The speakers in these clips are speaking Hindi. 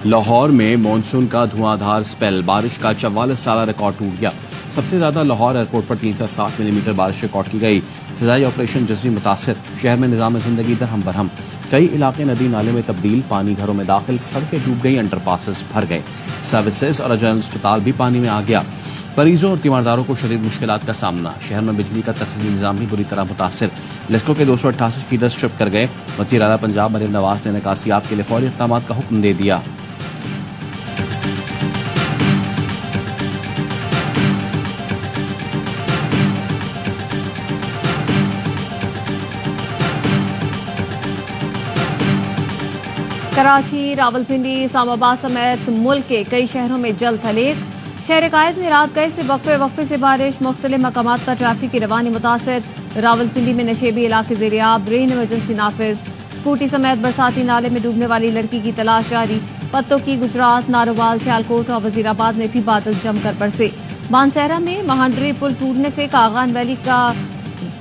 लाहौर में मानसून का धुआंधार स्पेल, बारिश का 44 साल रिकॉर्ड टूट गया। सबसे ज्यादा लाहौर एयरपोर्ट पर 360 मिलीमीटर बारिश रिकॉर्ड की गई। फिजाई ऑपरेशन जजरी मुतासिर, शहर में निजाम जिंदगी दरहम बरहम। कई इलाके नदी नाले में तब्दील, पानी घरों में दाखिल, सड़कें डूब गई, अंडरपासेस भर गए। सर्विसेज और जनरल अस्पताल भी पानी में आ गया। मरीजों और तीमारदारों को शदीद मुश्किलात का सामना। शहर में बिजली का तस्लीमी निजाम भी बुरी तरह मुतासिर। लिस्को के 288 फीडर स्ट्रिप कर गए। वज़ीर आला पंजाब मरीम नवाज ने निकासियात के लिए फौरी इक़दाम का हुक्म दे दिया। कराची, रावलपिंडी, इस्लामाबाद समेत मुल्क के कई शहरों में जल थलेग। शहर कायद में रात गए से वक्फे से बारिश, मुख्तलिफ मकामात पर ट्रैफिक की रवानी मुतासर। रावलपिंडी में नशेबी इलाके ज़ेरियाब, रेन इमरजेंसी नाफिज। स्कूटी समेत बरसाती नाले में डूबने वाली लड़की की तलाश जारी। पत्तों की गुजरात, नारोवाल, सियालकोट और वजीराबाद में भी बादल जमकर बरसे। मानसहरा में महांडरी पुल टूटने से कागान वैली का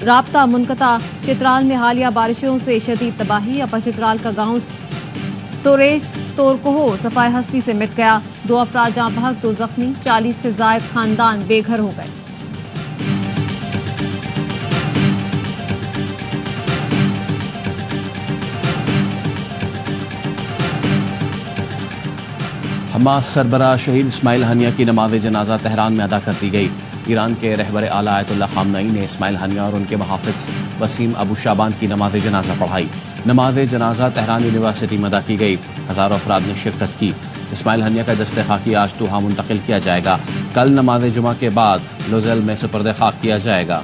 राब्ता मुनक़ता। चित्राल में हालिया बारिशों से शदीद तबाही। अपर चित्राल का गाँव सोरेश तोरकोहो सफाई हस्ती से मिट गया। 2 अफराद जहां बहक, 2 जख्मी। 40 से जायद खानदान बेघर हो गए। हमास सरबराह शहीद इस्माइल हनिया की नमाज जनाजा तेहरान में अदा कर दी गई। ईरान के रहबर आला आयतुल्लाह खामनई ने इस्माइल हनिया और उनके मुहाफिज वसीम अबू शाबान की नमाज जनाजा पढ़ाई। नमाज जनाजा तेहरान यूनिवर्सिटी में अदा की गई। हजारों अफराद ने शिरकत की। इस्माइल हनिया का दस्ते खाकी आज तोहा मुंतकिल किया जाएगा। कल नमाज जुमा के बाद लोजेल में सुपर्द खाक किया जाएगा।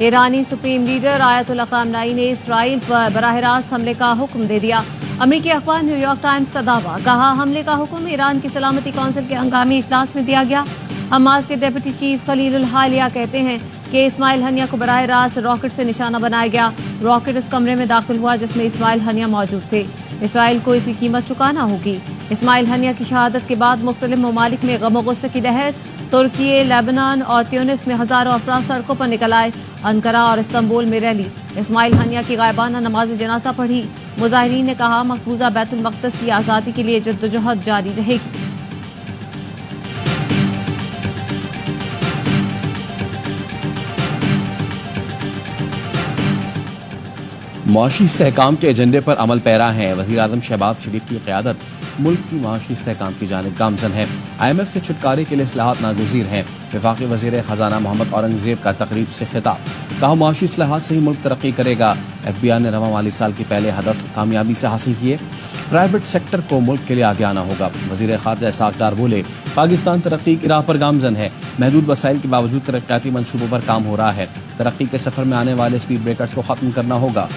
ईरानी सुप्रीम लीडर आयतुल्लाह खामनई ने इसराइल पर बराह रास्त हमले का हुक्म दे दिया। अमरीकी अखबार न्यूयॉर्क टाइम्स का दावा, कहा हमले का हुक्म ईरान की सलामती कौंसिल के हंगामी इजलास में दिया गया। हमास के डेप्यूटी चीफ खलीलुल हालिया कहते हैं कि इस्माइल हनिया को बराह रास्त रॉकेट से निशाना बनाया गया। रॉकेट उस कमरे में दाखिल हुआ जिसमें इस्माइल हनिया मौजूद थे। इसराइल को इसकी कीमत चुकाना होगी। इस्माइल हनिया की शहादत के बाद मुख्तलिफ ममालिक में गम गुस्से की लहर। तुर्की, लेबनान और ट्यूनिस में हजारों अफराद सड़कों पर निकल आए। अंकारा और इस्तांबुल में रैली। इस्माइल हनिया की गायबाना नमाज जनाजा पढ़ी। मुजाहिरीन ने कहा मकबूजा बैतुल मक़दस की आज़ादी के लिए जद्दोजहद जारी रहेगी। मुआशी इस्तेहकाम के एजेंडे पर अमल पैरा हैं। वज़ीर आज़म शहबाज शरीफ की क़यादत मुल्क की मुआशी इस्तेहकाम की जानिब गामज़न है। IMF से छुटकारे के लिए इस्लाहात नागुज़ीर हैं। वफ़ाक़ी वज़ीर ख़ज़ाना मोहम्मद औरंगज़ेब का तक़रीब से खिताब, कहा मुआशी इस्लाहात से ही मुल्क तरक्की करेगा। FBI ने रवां माली साल के पहले हदफ कामयाबी से हासिल किए। प्राइवेट सेक्टर को मुल्क के लिए आगे आना होगा। वज़ीर ख़ारजा इसहाक़ डार बोले, पाकिस्तान तरक्की की राह पर गामज़न है। महदूद वसाइल के बावजूद तरक्याती मनसूबों पर काम हो रहा है। तरक्की के सफ़र में आने वाले स्पीड ब्रेकर्स को ख़त्म करना होगा।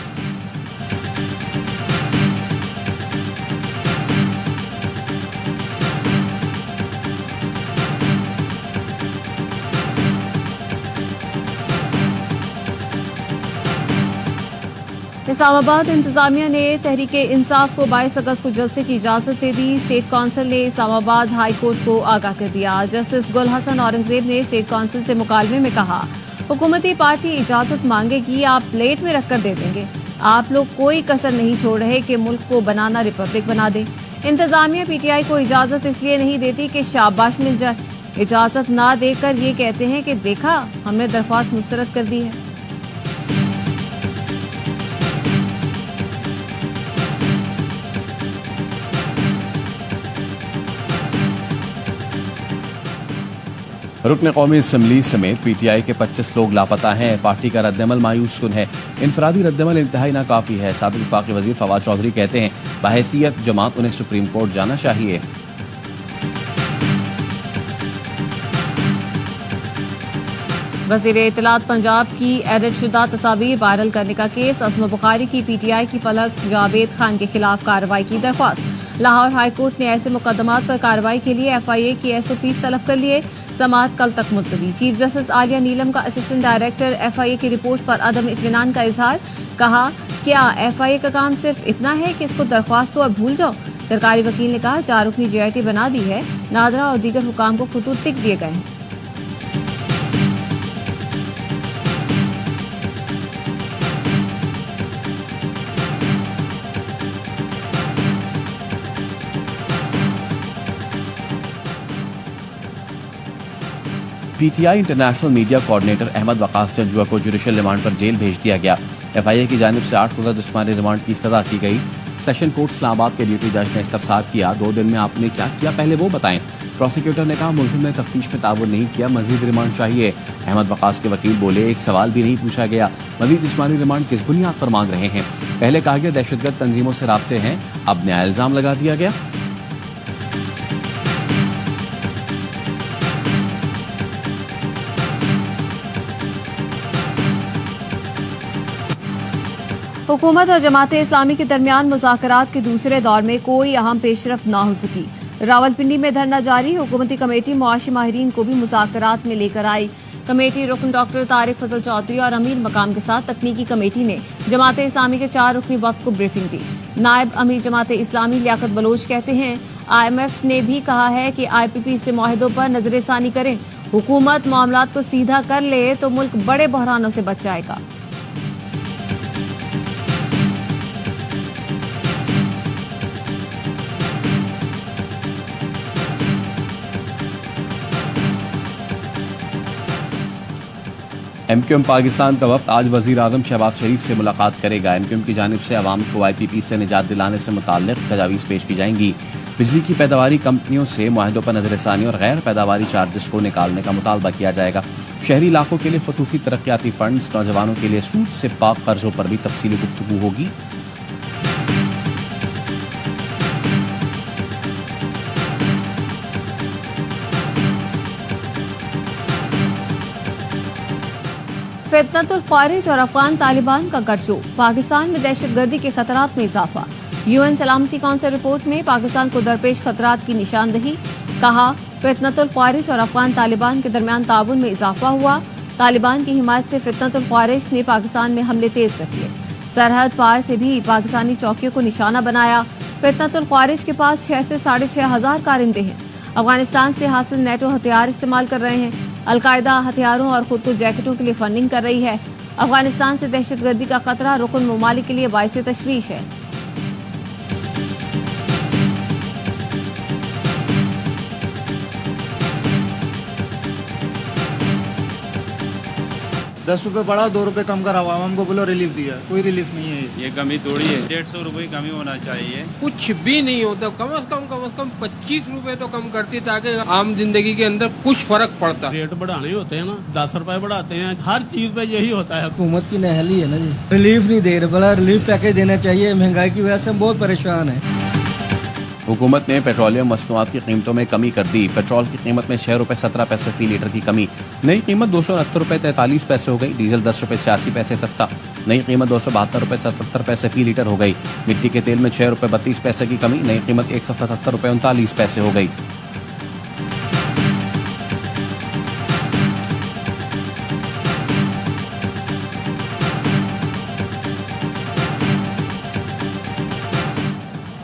इस्लामाबाद इंतजामिया ने तहरीके इंसाफ को 22 अगस्त को जलसे की इजाजत दे दी। स्टेट काउंसिल ने इस्लामाबाद हाई कोर्ट को आगाह कर दिया। जस्टिस गुल हसन औरंगजेब ने स्टेट काउंसिल से मुकालमे में कहा, हुकूमती पार्टी इजाजत मांगेगी, आप प्लेट में रखकर दे देंगे। आप लोग कोई कसर नहीं छोड़ रहे कि मुल्क को बनाना रिपब्लिक बना दे। इंतजामिया PTI को इजाजत इसलिए नहीं देती कि शाबाश मिल जाए। इजाजत ना देकर ये कहते हैं कि देखा हमने दरख्वास्त मुस्तरद कर दी है। रुकन कौमी असम्बली समेत PTI के 25 लोग लापता हैं। पार्टी का रद्दमल मायूस कुन है। इनफरादी रद्दमल इंतहाई नाकाफी है। साबिक वफाकी वजीर फवाद चौधरी कहते हैं बहैसियत जमात उन्हें सुप्रीम कोर्ट जाना चाहिए। वज़ीर इत्तलात पंजाब की एडिट शुदा तस्वीर वायरल करने का केस। असमा बुखारी की PTI की फलक जावेद खान के खिलाफ कार्रवाई की दरख्वास्त। लाहौर हाई कोर्ट ने ऐसे मुकदमात पर कार्रवाई के लिए FIA की SOPs तलब कर लिए। समाअत कल तक मुलतवी। चीफ जस्टिस आलिया नीलम का असिस्टेंट डायरेक्टर FIA की रिपोर्ट पर अदम इत्मीनान का इजहार। कहा, क्या FIA का काम सिर्फ इतना है कि इसको दरख्वास्त हो और भूल जाओ। सरकारी वकील ने कहा 4 रुकनी JIT बना दी है। नादरा और दीगर हुकाम को खतूत लिख दिए गए हैं। PTI international media coordinator Ahmad Waqas Janjua को जुडिशल रिमांड पर जेल भेज दिया गया। एफआईए की जानिब से 8 रोज़ा जिस्मानी रिमांड की इस्तदा की गई। सेशन कोर्ट इस्लामाबाद के ड्यूटी जज ने इस्तफसार किया, 2 दिन में आपने क्या किया पहले वो बताएं। प्रोसिक्यूटर ने कहा मुलजिम ने तफ्तीश में ताउन नहीं किया, मजीद रिमांड चाहिए। अहमद वकास के वकील बोले एक सवाल भी नहीं पूछा गया, मजीद जिस्मानी रिमांड किस बुनियाद पर मांग रहे हैं। पहले कहा गया दहशतगर्द तंजीमों से राब्ते हैं, अब नया इल्जाम लगा दिया गया। हुकूमत और जमाते इस्लामी के दरमियान मुज़ाकरात के दूसरे दौर में कोई अहम पेशरफ न हो सकी। रावलपिंडी में धरना जारी, हुकूमती कमेटी मुआशी माहिरीन को भी मुज़ाकरात में लेकर आई। कमेटी रुकन डॉक्टर तारिक फजल चौधरी और अमीर मकाम के साथ तकनीकी कमेटी ने जमाते इस्लामी के 4 रुकनी वफ़द को ब्रीफिंग दी। नायब अमीर जमाते इस्लामी लियाकत बलोच कहते हैं IMF ने भी कहा है कि IPP से मुआहदों पर नजरसानी करें। हुकूमत मामलात को सीधा कर ले तो मुल्क बड़े बहरानों से बच जाएगा। MQM पाकिस्तान का वफ्द आज वजीर आजम शहबाज शरीफ से मुलाकात करेगा। MQM की जानिब से अवाम को IPP से निजात दिलाने से मुताल्लिक तजावीज़ पेश की जाएंगी। बिजली की पैदावारी कंपनियों से मुआहदों पर नजरसानी और गैर पैदावारी चार्जेस को निकालने का मुतालबा किया जाएगा। शहरी इलाकों के लिए खसूसी तरक्याती फंड्स, नौजवानों के लिए सूद से पाक कर्जों पर भी तफसीली गुफ्तगू होगी। फितनतुल ख्वारिज और अफगान तालिबान का गठजोड़, पाकिस्तान में दहशतगर्दी के खतरात में इजाफा। UN सलामती कौंसिल रिपोर्ट में पाकिस्तान को दरपेश खतरात की निशानदही, कहा फितनतुल ख्वारिज और अफगान तालिबान के दरमियान ताउन में इजाफा हुआ। तालिबान की हिमायत से फितनतुल ख्वारिज ने पाकिस्तान में हमले तेज रखे, सरहद पार से भी पाकिस्तानी चौकियों को निशाना बनाया। फितनतुल ख्वारिज के पास 6 से 6,500 हजार कारिंदे हैं। अफगानिस्तान से हासिल नेटो हथियार इस्तेमाल कर रहे हैं। अलकायदा हथियारों और खुद को जैकेटों के लिए फंडिंग कर रही है। अफगानिस्तान से दहशतगर्दी का खतरा रुकन ममालिक के लिए बाइसे तशवीश है। ₹10 बढ़ा, ₹2 कम करा, आवाम को बोलो रिलीफ दिया, कोई रिलीफ नहीं है। ये कमी थोड़ी है, ₹150 कमी होना चाहिए। कुछ भी नहीं होता, कम से कम 25 रुपए तो कम करती ताकि आम जिंदगी के अंदर कुछ फर्क पड़ता। रेट बढ़ाने होते हैं ना, ₹10 बढ़ाते हैं, हर चीज पे यही होता है। हुकूमत की नहली है ना जी, रिलीफ नहीं दे रहे, बड़ा रिलीफ पैकेज देना चाहिए। महंगाई की वजह से हम बहुत परेशान है। हुकूमत ने पेट्रोलियम मसनूआत की कीमतों में कमी कर दी। पेट्रोल की कीमत में ₹6.17 फी लीटर की कमी। नई कीमत ₹269.43 हो गई। डीजल ₹10.86 सस्ता। नई कीमत ₹272.77 फी लीटर हो गई। मिट्टी के तेल में ₹6.32 की कमी। नई कीमत ₹177.39 हो गई।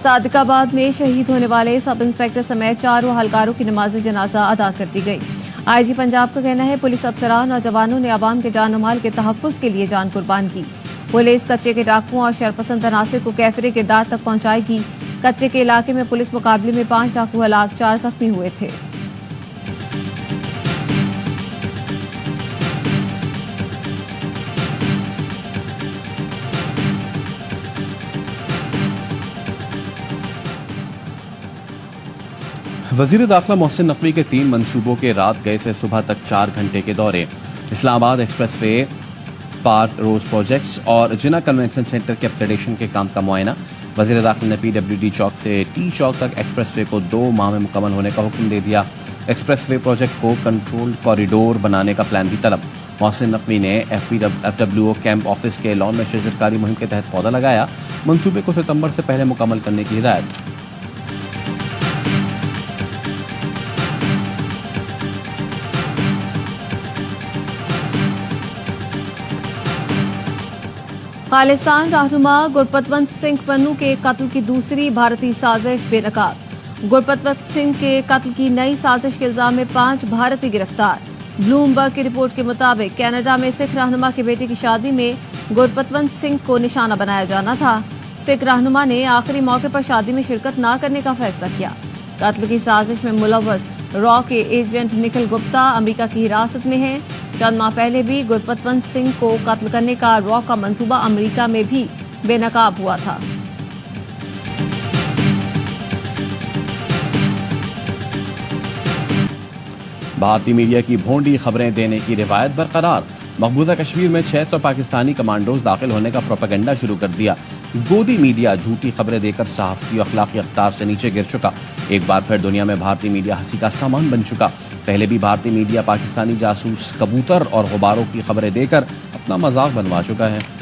सादिकाबाद में शहीद होने वाले सब इंस्पेक्टर समेत 4 हलकारों की नमाज जनाजा अदा कर दी गई। IG पंजाब का कहना है पुलिस अफसरान और जवानों ने आवाम के जान और माल के तहफ्फुज़ के लिए जान कुर्बान की। पुलिस कच्चे के डाकुओं और शरपसंद तनासिर को कैफरे किरदार तक पहुंचाएगी। कच्चे के इलाके में पुलिस मुकाबले में 5 डाकू हलाक, 4 जख्मी हुए थे। वजीर दाखिला मोहसिन नकवी के 3 मनसूबों के रात गए से सुबह तक 4 घंटे के दौरे। इस्लामाबाद एक्सप्रेस वे, पार्क रोज प्रोजेक्ट्स और जिना कन्वेंशन सेंटर के अपग्रेडेशन के काम का मुआयना। वजीर दाखिला ने PWD चौक से T चौक तक एक्सप्रेस वे को 2 माह में मुकम्मल होने का हुक्म दे दिया। एक्सप्रेस वे प्रोजेक्ट को कंट्रोल कॉरिडोर बनाने का प्लान भी तलब। मोहसिन नकवी ने FWO कैंप ऑफिस के लॉन में शजरकारी मुहिम के तहत पौधा लगाया। मनसूबे को सितंबर से पहले मुकम्मल करने की हिदायत। खालिस्तान रहनुमा गुरपतवंत सिंह पन्नू के कत्ल की दूसरी भारतीय साजिश बेनकाब। गुरपतवंत सिंह के कत्ल की नई साजिश के इल्जाम में 5 भारतीय गिरफ्तार। ब्लूमबर्ग की रिपोर्ट के मुताबिक कनाडा में सिख रहनुमा के बेटे की शादी में गुरपतवंत सिंह को निशाना बनाया जाना था। सिख रहनुमा ने आखिरी मौके पर शादी में शिरकत न करने का फैसला किया। कत्ल की साजिश में मुलव्वस रॉ के एजेंट निखिल गुप्ता अमेरिका की हिरासत में हैं। चंद माह पहले भी गुरपतवंत सिंह को कत्ल करने का रॉ का मंसूबा अमेरिका में भी बेनकाब हुआ था। भारतीय मीडिया की भोंडी खबरें देने की रिवायत बरकरार। मकबूजा कश्मीर में 600 पाकिस्तानी कमांडोज दाखिल होने का प्रोपेगेंडा शुरू कर दिया। गोदी मीडिया झूठी खबरें देकर सहाफती अखलाकी अख्तार से नीचे गिर चुका। एक बार फिर दुनिया में भारतीय मीडिया हंसी का सामान बन चुका। पहले भी भारतीय मीडिया पाकिस्तानी जासूस कबूतर और गुब्बारों की खबरें देकर अपना मजाक बनवा चुका है।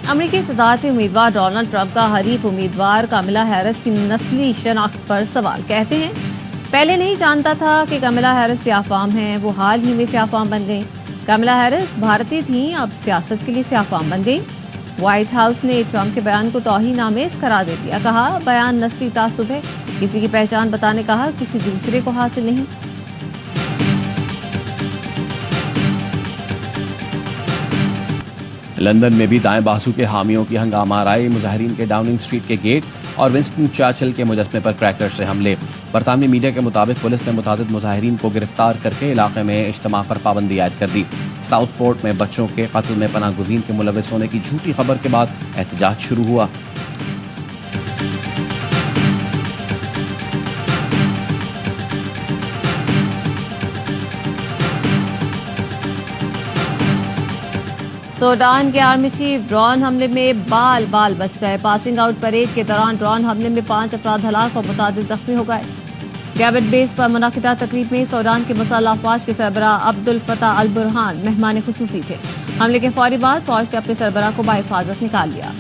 अमेरिकी सदारती उम्मीदवार डोनाल्ड ट्रंप का हरीफ उम्मीदवार कमला हैरिस की नस्ली शनाख्त पर सवाल। कहते हैं, पहले नहीं जानता था कि कमला हैरिस स्याफाम हैं, वो हाल ही में स्याफाम बन गई। कमला हैरिस भारतीय थीं, अब सियासत के लिए स्याफाम बन गई। व्हाइट हाउस ने ट्रंप के बयान को तौहीन आमेज करार दे दिया। कहा, बयान नस्ली तासुब है, किसी की पहचान बताने का हक किसी दूसरे को हासिल नहीं। लंदन में भी दाएं बाजू के हामियों की हंगामा राय। मुजाहिरीन के डाउनिंग स्ट्रीट के गेट और विंस्टन चर्चिल के मुजस्मे पर क्रैकर से हमले। बरतानवी मीडिया के मुताबिक पुलिस ने मुतादिद मुजाहिरीन को गिरफ्तार करके इलाके में इज्तिमा पर पाबंदी आयद कर दी। साउथपोर्ट में बच्चों के कत्ल में पनाह गुज़ीन के मुलविस होने की झूठी खबर के बाद एहतजाज शुरू हुआ। सूडान के आर्मी चीफ ड्रोन हमले में बाल बच गए। पासिंग आउट परेड के दौरान ड्रोन हमले में 5 अफराद हलाक और मुतादिद जख्मी हो गए। गैबेट बेस पर मुनाकिदा तकरीब में सूडान के मसाला अफवाज के सरबराह अब्दुल फताह अल बुरहान मेहमान खुसूसी थे। हमले के फौरी बाद फौज ने अपने सरबराह को बाहिफाजत निकाल लिया।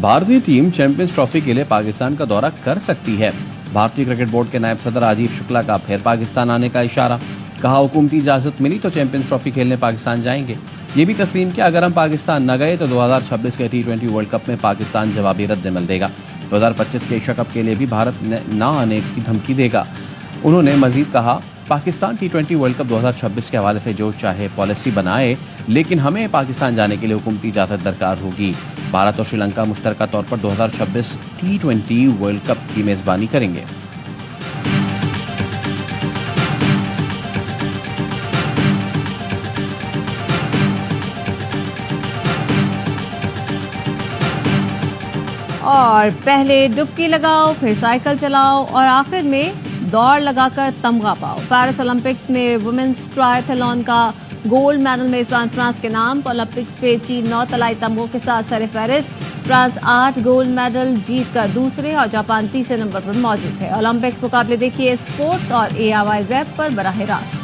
भारतीय टीम चैंपियंस ट्रॉफी के लिए पाकिस्तान का दौरा कर सकती है। भारतीय क्रिकेट बोर्ड के नायब सदर राजीव शुक्ला का फिर पाकिस्तान आने का इशारा। कहा, हुकूमती इजाजत मिली तो चैंपियंस ट्रॉफी खेलने पाकिस्तान जाएंगे। ये भी तस्लीम किया, अगर हम पाकिस्तान न गए तो 2026 के T20 वर्ल्ड कप में पाकिस्तान जवाबी रद्द-ए-अमल देगा। 2025 के एशिया कप के लिए भी भारत न आने की धमकी देगा। उन्होंने मजीद कहा, पाकिस्तान T20 वर्ल्ड कप 2026 के हवाले से जो चाहे पॉलिसी बनाए, लेकिन हमें पाकिस्तान जाने के लिए हुकूमती इजाज़त दरकार होगी। भारत और श्रीलंका मुश्तरका तौर पर 2026 T20 वर्ल्ड कप की मेज़बानी करेंगे। और पहले डुबकी लगाओ, फिर साइकिल चलाओ और आखिर में दौड़ लगाकर तमगा पाओ। पेरिस ओलंपिक्स में वुमेन्स ट्रायथलॉन का गोल्ड मेडल मेजबान फ्रांस के नाम। ओलंपिक्स पे चीन 9 तलाई तमगों के साथ सरफहरिस्त। फ्रांस 8 गोल्ड मेडल जीतकर दूसरे और जापान तीसरे नंबर पर मौजूद है। ओलंपिक्स मुकाबले देखिए स्पोर्ट्स और AIY ज़ैप पर बराह रास्त।